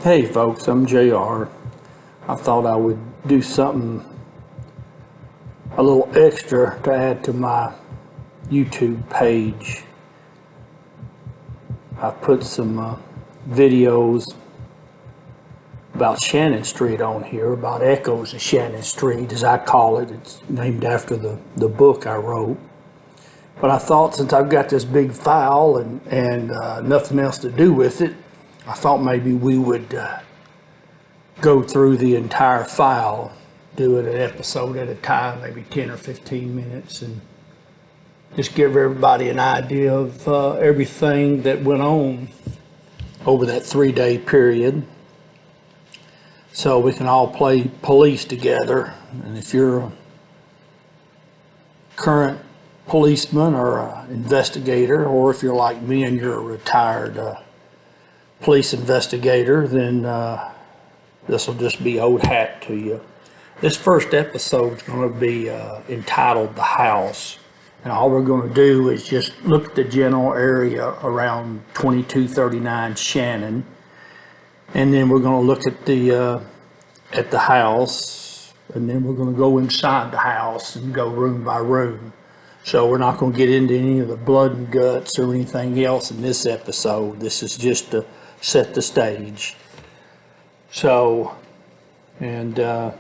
Hey folks, I'm JR. I thought I would do something a little extra to add to my YouTube page. I put some videos about Shannon Street on here, about echoes of Shannon Street, as I call it. It's named after the book I wrote. But I thought, since I've got this big file and nothing else to do with it, I thought maybe we would go through the entire file, do it an episode at a time, maybe 10 or 15 minutes, and just give everybody an idea of everything that went on over that 3-day period, so we can all play police together. And if you're a current policeman or an investigator, or if you're like me and you're a retired police investigator, then this will just be old hat to you. This first episode is going to be entitled The House. And all we're going to do is just look at the general area around 2239 Shannon. And then we're going to look at the house. And then we're going to go inside the house and go room by room. So we're not going to get into any of the blood and guts or anything else in this episode. This is just to set the stage. So, and we're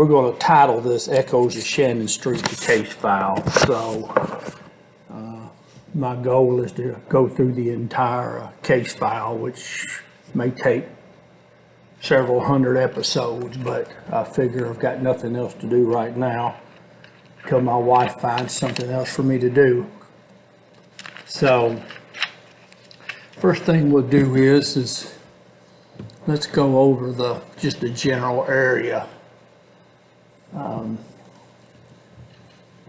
going to title this Echoes of Shannon Street, the case file. So my goal is to go through the entire case file, which may take several hundred episodes, but I figure I've got nothing else to do right now until my wife finds something else for me to do. So first thing we'll do is let's go over just the general area.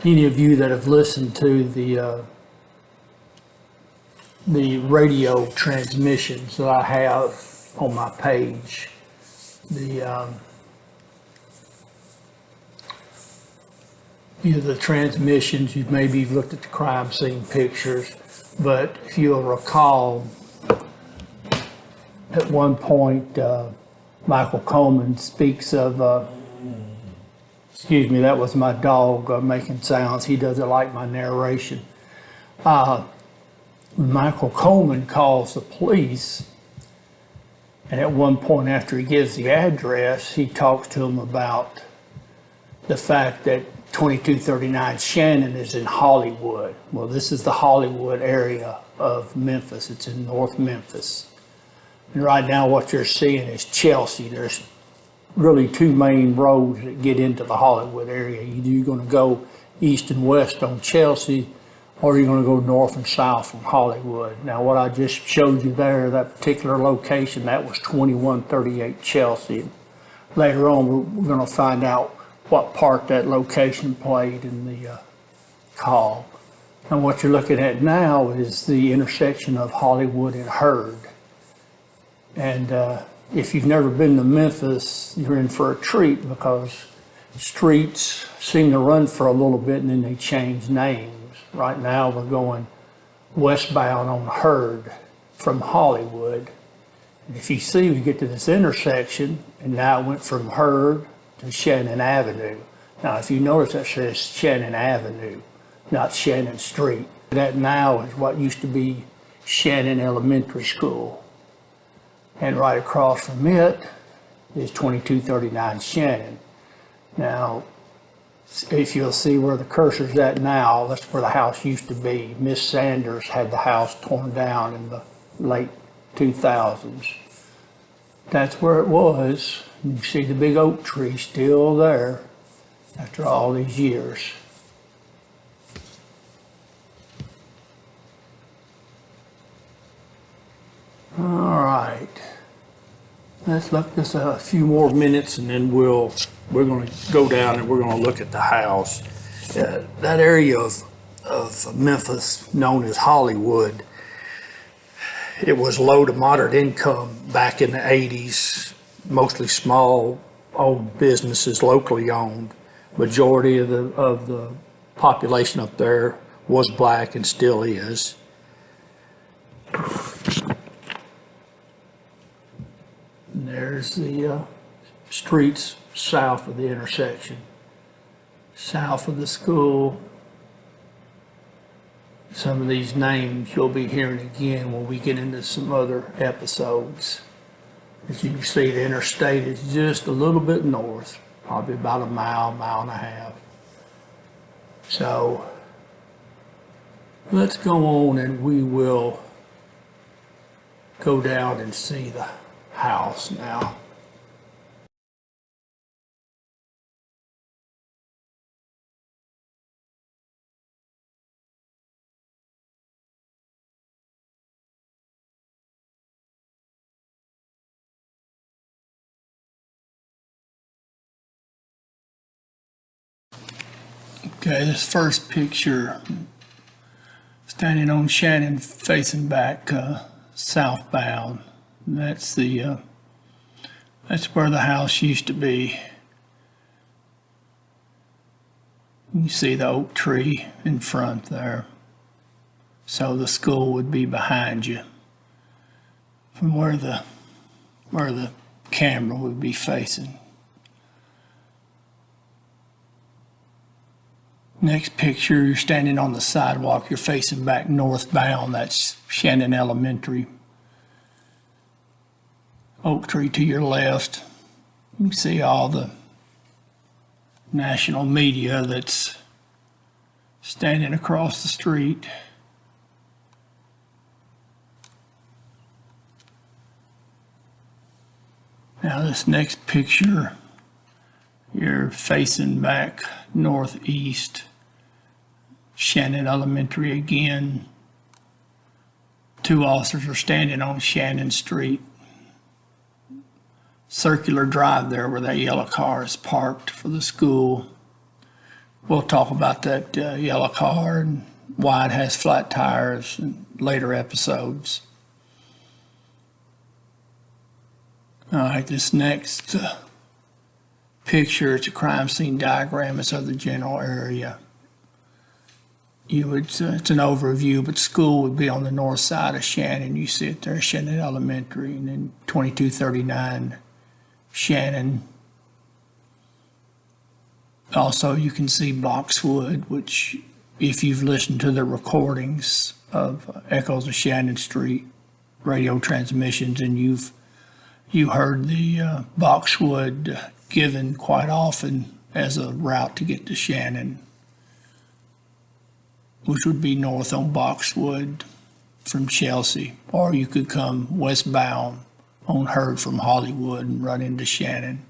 Any of you that have listened to the radio transmissions that I have on my page, the transmissions, you've maybe looked at the crime scene pictures, but if you'll recall, at one point, Michael Coleman speaks of, excuse me, that was my dog making sounds. He doesn't like my narration. Michael Coleman calls the police, and at one point after he gives the address, he talks to them about the fact that 2239 Shannon is in Hollywood. Well, this is the Hollywood area of Memphis. It's in North Memphis. And right now what you're seeing is Chelsea. There's really two main roads that get into the Hollywood area. Either you're going to go east and west on Chelsea, or you're going to go north and south from Hollywood. Now what I just showed you there, that particular location, that was 2138 Chelsea. Later on we're going to find out what part that location played in the call. And what you're looking at now is the intersection of Hollywood and Hurd. And if you've never been to Memphis, you're in for a treat, because streets seem to run for a little bit and then they change names. Right now we're going westbound on Hurd from Hollywood. And if you see, we get to this intersection, and now it went from Hurd to Shannon Avenue. Now if you notice, that says Shannon Avenue, not Shannon Street. That now is what used to be Shannon Elementary School. And right across from it is 2239 Shannon. Now, if you'll see where the cursor's at now, that's where the house used to be. Miss Sanders had the house torn down in the late 2000s. That's where it was. You see the big oak tree still there after all these years. All right, let's look just a few more minutes, and then we're going to go down and we're going to look at the house. That area of Memphis known as Hollywood, it was low to moderate income back in the 80s, mostly small owned businesses, locally owned. Majority of the population up there was black and still is. And there's the streets south of the intersection, south of the school. Some of these names you'll be hearing again when we get into some other episodes. As you can see, the interstate is just a little bit north, probably about a mile, mile and a half. So let's go on and we will go down and see the house now. Okay, this first picture, standing on Shannon facing back southbound. That's where the house used to be. You can see the oak tree in front there. So the school would be behind you from where the camera would be facing. Next picture, you're standing on the sidewalk, you're facing back northbound. That's Shannon Elementary. Oak tree to your left. You can see all the national media that's standing across the street. Now this next picture, you're facing back northeast, Shannon Elementary again. Two officers are standing on Shannon Street. Circular drive there where that yellow car is parked for the school. We'll talk about that yellow car and why it has flat tires in later episodes. All right, this next picture, it's a crime scene diagram. It's of the general area. It's an overview, but school would be on the north side of Shannon. You see it there, Shannon Elementary, and then 2239 Shannon. Also, you can see Boxwood, which, if you've listened to the recordings of Echoes of Shannon Street radio transmissions, and you heard the Boxwood given quite often as a route to get to Shannon, which would be north on Boxwood from Chelsea, or you could come westbound on Hurd from Hollywood and run into Shannon.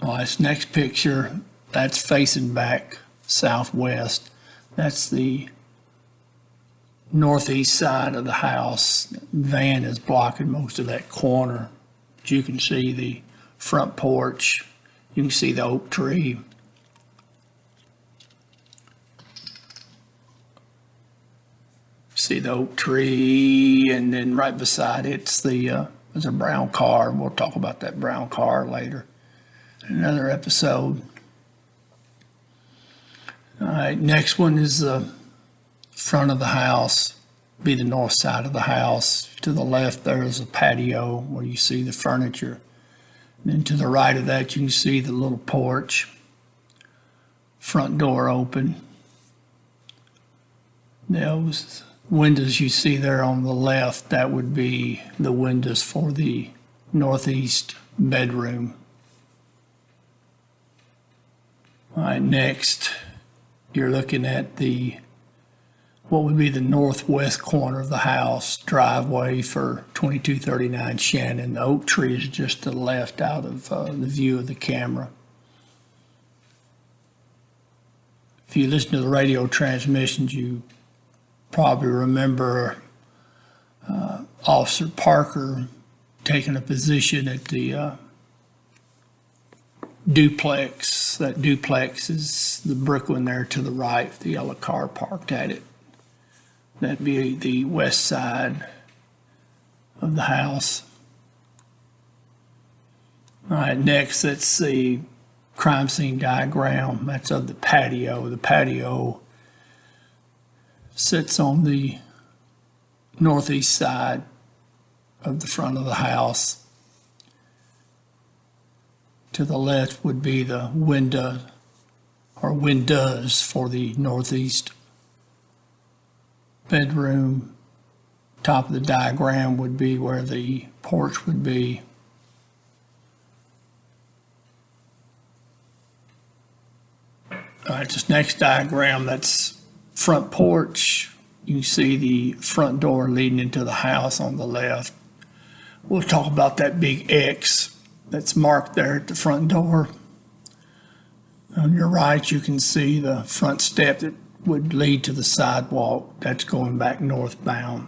Well, this next picture, that's facing back southwest. That's the northeast side of the house. Van is blocking most of that corner. But you can see the front porch. You can see the oak tree. See the oak tree, and then right beside it's there's a brown car. We'll talk about that brown car later in another episode. All right, next one is the front of the house, be the north side of the house. To the left there is a patio where you see the furniture. And then to the right of that you can see the little porch, front door open. Those windows you see there on the left, that would be the windows for the northeast bedroom. All right, next you're looking at what would be the northwest corner of the house, driveway for 2239 Shannon. The oak tree is just to the left out of the view of the camera. If you listen to the radio transmissions, you probably remember Officer Parker taking a position at the duplex. That duplex is the brick one there to the right, the yellow car parked at it. That'd be the west side of the house. All right, next, that's the crime scene diagram. That's of the patio. The patio sits on the northeast side. of the front of the house. To the left would be the window or windows for the northeast bedroom. Top of the diagram would be where the porch would be. All right, this next diagram, that's front porch. You can see the front door leading into the house on the left. We'll talk about that big X that's marked there at the front door. On your right, you can see the front step that would lead to the sidewalk. That's going back northbound.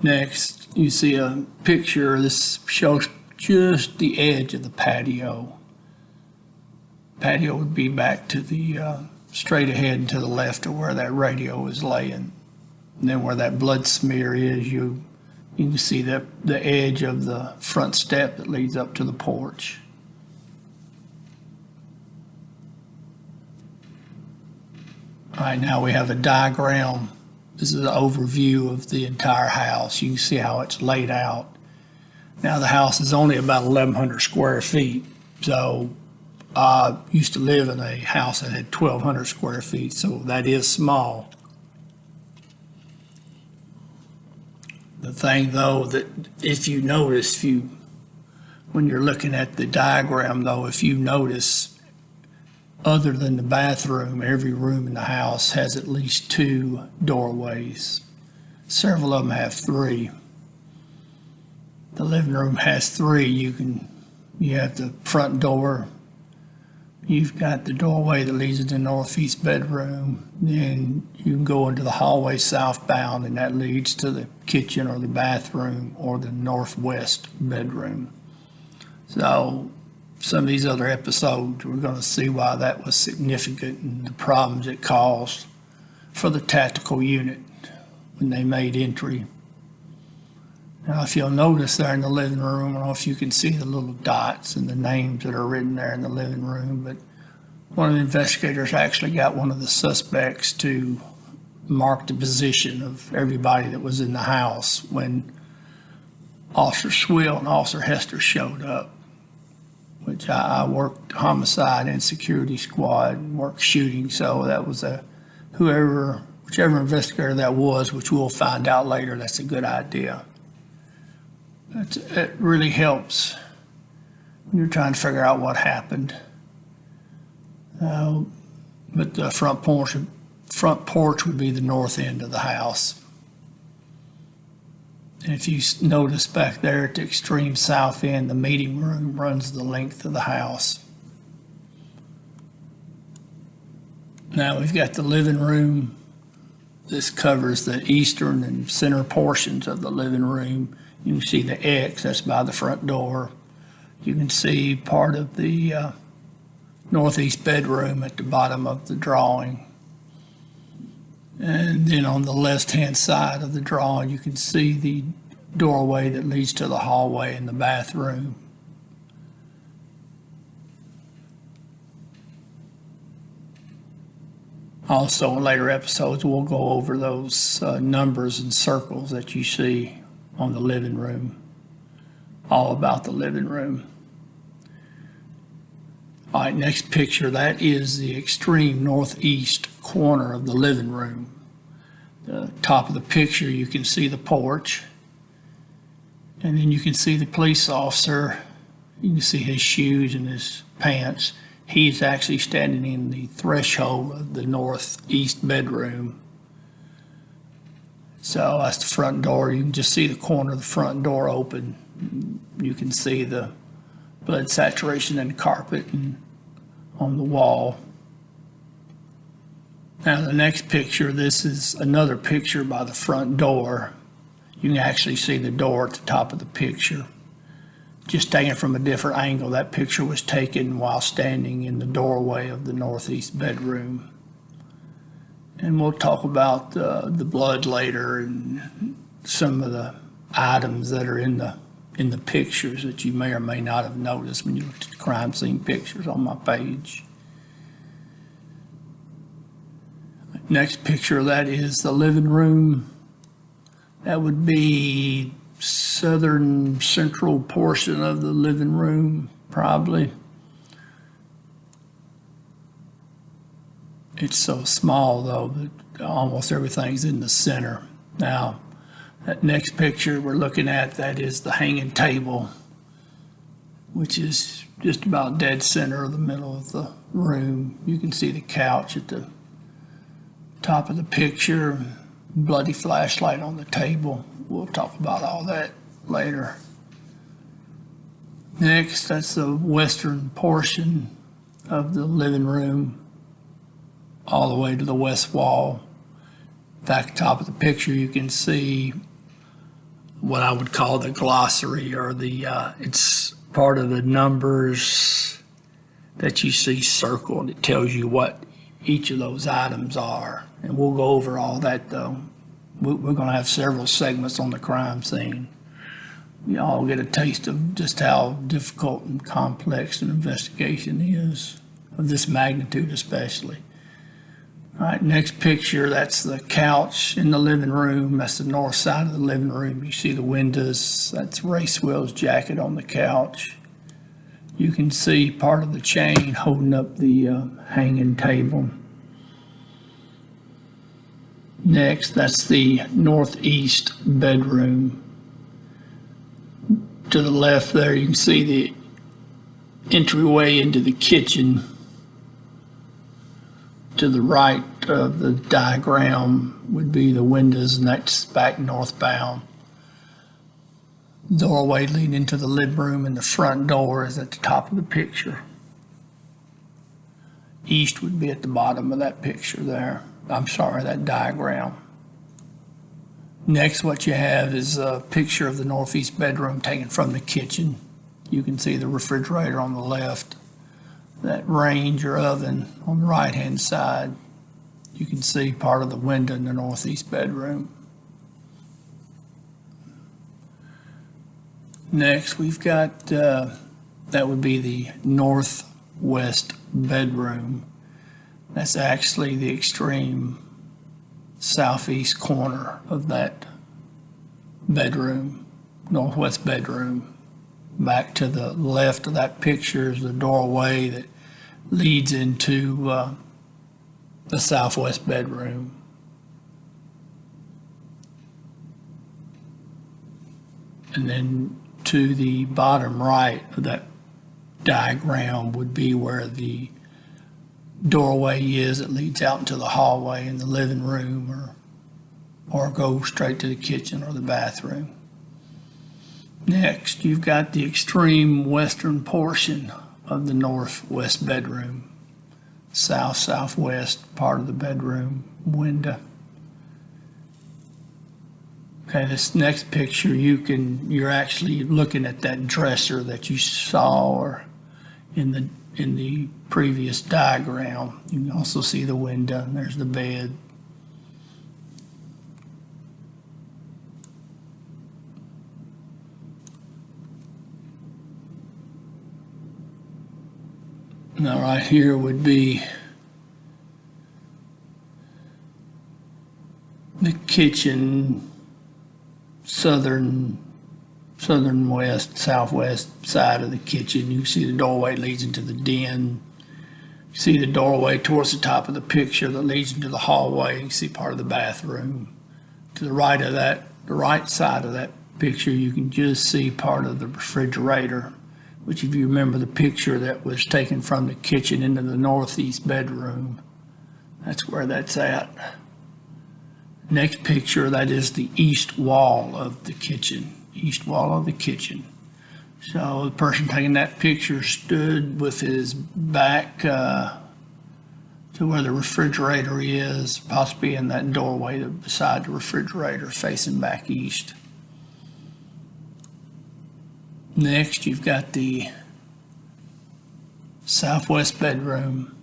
Next, you see a picture. This shows just the edge of the patio. Patio would be back to the straight ahead and to the left of where that radio is laying. And then where that blood smear is, you can see the edge of the front step that leads up to the porch. All right, now we have a diagram. This is an overview of the entire house. You can see how it's laid out. Now the house is only about 1,100 square feet. So I used to live in a house that had 1,200 square feet, so that is small. The thing though, that if you notice, when you're looking at the diagram though, if you notice, other than the bathroom, every room in the house has at least 2 doorways. Several of them have 3. The living room has 3. You have the front door. You've got the doorway that leads to the northeast bedroom. Then you can go into the hallway southbound, and that leads to the kitchen or the bathroom or the northwest bedroom. So some of these other episodes, we're going to see why that was significant and the problems it caused for the tactical unit when they made entry. Now, if you'll notice there in the living room, I don't know if you can see the little dots and the names that are written there in the living room, but one of the investigators actually got one of the suspects to mark the position of everybody that was in the house when Officer Swill and Officer Hester showed up, which I worked homicide and security squad and worked shooting, so that was whichever investigator that was, which we'll find out later, that's a good idea. It really helps when you're trying to figure out what happened. But the front porch would be the north end of the house. And if you notice back there at the extreme south end, the meeting room runs the length of the house. Now we've got the living room. This covers the eastern and center portions of the living room. You can see the X, that's by the front door. You can see part of the northeast bedroom at the bottom of the drawing. And then on the left-hand side of the drawing, you can see the doorway that leads to the hallway and the bathroom. Also, in later episodes, we'll go over those numbers and circles that you see on the living room, all about the living room. All right, next picture, that is the extreme northeast corner of the living room. The top of the picture, you can see the porch, and then you can see the police officer. You can see his shoes and his pants. He's actually standing in the threshold of the northeast bedroom. So that's the front door. You can just see the corner of the front door open. You can see the blood saturation in the carpet and on the wall. Now the next picture, this is another picture by the front door. You can actually see the door at the top of the picture. Just taken from a different angle. That picture was taken while standing in the doorway of the northeast bedroom. And we'll talk about the blood later and some of the items that are in the pictures that you may or may not have noticed when you looked at the crime scene pictures on my page. Next picture of that is the living room. That would be southern central portion of the living room, probably. It's so small though that almost everything's in the center. Now, that next picture we're looking at, that is the hanging table, which is just about dead center of the middle of the room. You can see the couch at the top of the picture, bloody flashlight on the table. We'll talk about all that later. Next, that's the western portion of the living room, all the way to the west wall. Back top of the picture, you can see what I would call the glossary, or it's part of the numbers that you see circled. It tells you what each of those items are. And we'll go over all that though. We're going to have several segments on the crime scene. You all get a taste of just how difficult and complex an investigation is, of this magnitude especially. All right, next picture, that's the couch in the living room. That's the north side of the living room. You see the windows. That's Race Will's jacket on the couch. You can see part of the chain holding up the hanging table. Next, that's the northeast bedroom. To the left there, you can see the entryway into the kitchen. To the right of the diagram would be the windows, and that's back northbound. Doorway leading into the living room, and the front door is at the top of the picture. East would be at the bottom of that picture there. I'm sorry, that diagram. Next, what you have is a picture of the northeast bedroom taken from the kitchen. You can see the refrigerator on the left, that range or oven on the right-hand side. You can see part of the window in the northeast bedroom. Next, we've got, that would be the northwest bedroom. That's actually the extreme southeast corner of that bedroom, northwest bedroom. Back to the left of that picture is the doorway that leads into the southwest bedroom. And then to the bottom right of that diagram would be where the doorway is that leads out into the hallway in the living room, or go straight to the kitchen or the bathroom. Next, you've got the extreme western portion of the northwest bedroom, southwest part of the bedroom window. Okay, this next picture, you're actually looking at that dresser that you saw or in the previous diagram. You can also see the window, and there's the bed. Now right here would be the kitchen, southern west, southwest side of the kitchen. You can see the doorway leads into the den. You see the doorway towards the top of the picture that leads into the hallway. You can see part of the bathroom. To the right of that, the right side of that picture, you can just see part of the refrigerator, which, if you remember the picture that was taken from the kitchen into the northeast bedroom, that's where that's at. Next picture, that is the east wall of the kitchen. East wall of the kitchen. So the person taking that picture stood with his back to where the refrigerator is, possibly in that doorway beside the refrigerator, facing back east. Next, you've got the southwest bedroom.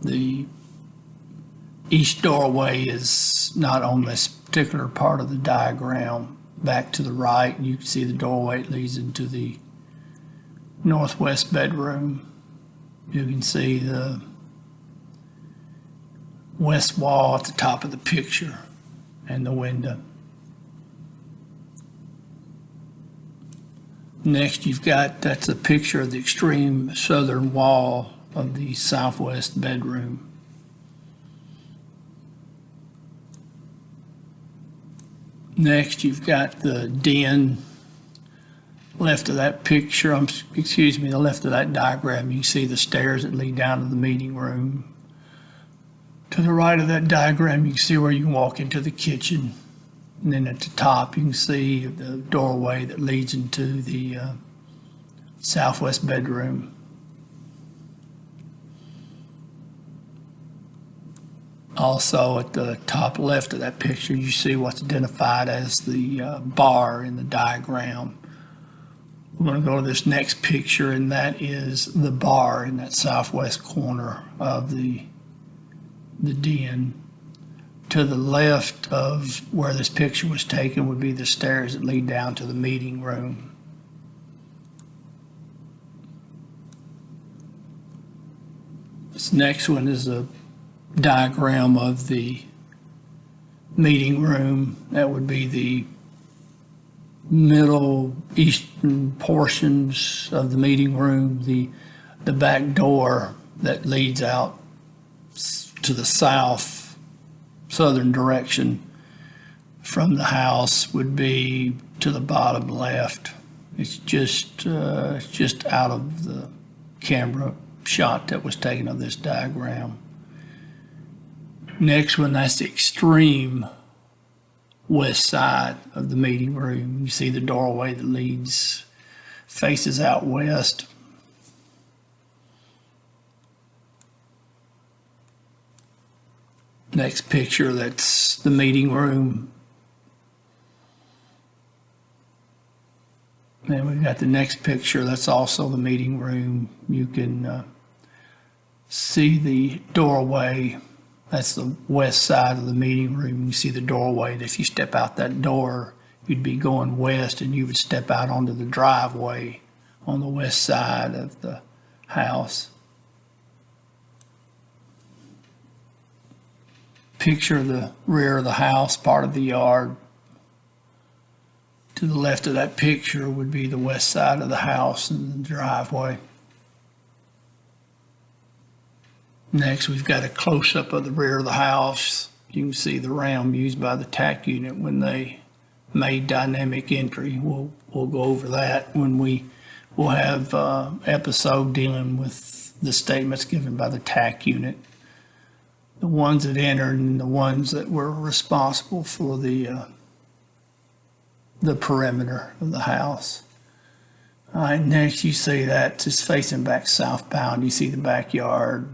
The east doorway is not on this particular part of the diagram. Back to the right, you can see the doorway leads into the northwest bedroom. You can see the west wall at the top of the picture and the window. Next, that's a picture of the extreme southern wall of the southwest bedroom. Next, you've got the den. Left of that picture, the left of that diagram, you can see the stairs that lead down to the meeting room. To the right of that diagram, you can see where you can walk into the kitchen. And then at the top, you can see the doorway that leads into the southwest bedroom. Also, at the top left of that picture, you see what's identified as the bar in the diagram. We're going to go to this next picture, and that is the bar in that southwest corner of the den. To the left of where this picture was taken would be the stairs that lead down to the meeting room. This next one is a diagram of the meeting room. That would be the middle eastern portions of the meeting room. The back door that leads out to the southern direction from the house would be to the bottom left. It's just out of the camera shot that was taken of this diagram. Next one, that's the extreme west side of the meeting room. You see the doorway that faces out west. Next picture, that's the meeting room. And we've got the next picture, that's also the meeting room. You can see the doorway. That's the west side of the meeting room. You see the doorway. If you step out that door, you'd be going west, and you would step out onto the driveway on the west side of the house. Picture the rear of the house, part of the yard. To the left of that picture would be the west side of the house and the driveway. Next, we've got a close-up of the rear of the house. You can see the ramp used by the TAC unit when they made dynamic entry. We'll go over that when we'll have episode dealing with the statements given by the TAC unit. The ones that entered and the ones that were responsible for the perimeter of the house. All right, next you see that just facing back southbound. You see the backyard.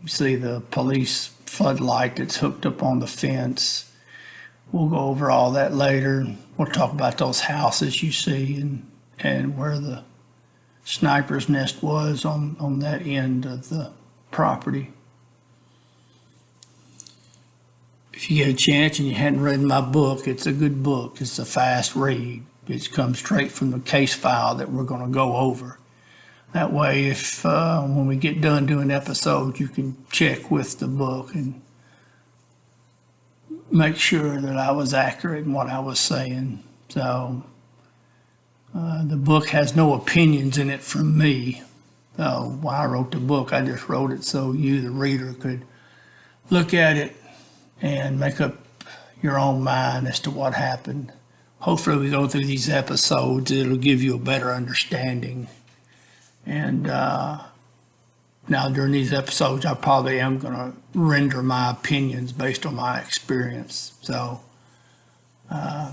You see the police floodlight that's hooked up on the fence. We'll go over all that later. We'll talk about those houses you see and where the sniper's nest was on that end of the property. If you get a chance and you hadn't read my book, it's a good book. It's a fast read. It comes straight from the case file that we're going to go over. That way, if when we get done doing episodes, you can check with the book and make sure that I was accurate in what I was saying. So the book has no opinions in it from me. So when I wrote the book, I just wrote it so you, the reader, could look at it and make up your own mind as to what happened. Hopefully we go through these episodes, it'll give you a better understanding. And now during these episodes, I probably am going to render my opinions based on my experience. So, but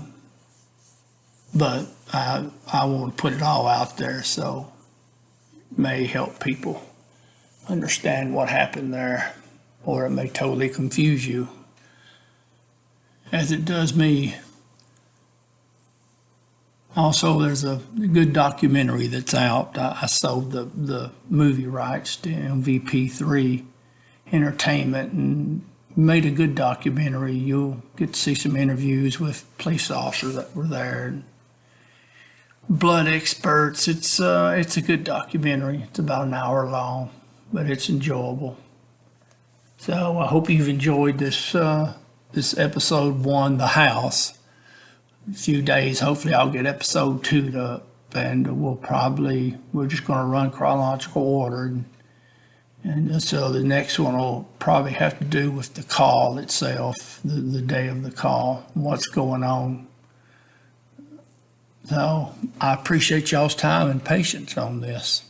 I want to put it all out there so it may help people understand what happened there, or it may totally confuse you, as it does me. Also, there's a good documentary that's out. I sold the movie rights to MVP3 Entertainment and made a good documentary. You'll get to see some interviews with police officers that were there and blood experts. It's a good documentary. It's about an hour long, but it's enjoyable. So I hope you've enjoyed this episode 1, The House. In a few days, hopefully I'll get episode 2 up, and we're just going to run chronological order. And so the next one will probably have to do with the call itself, the day of the call, what's going on. So I appreciate y'all's time and patience on this.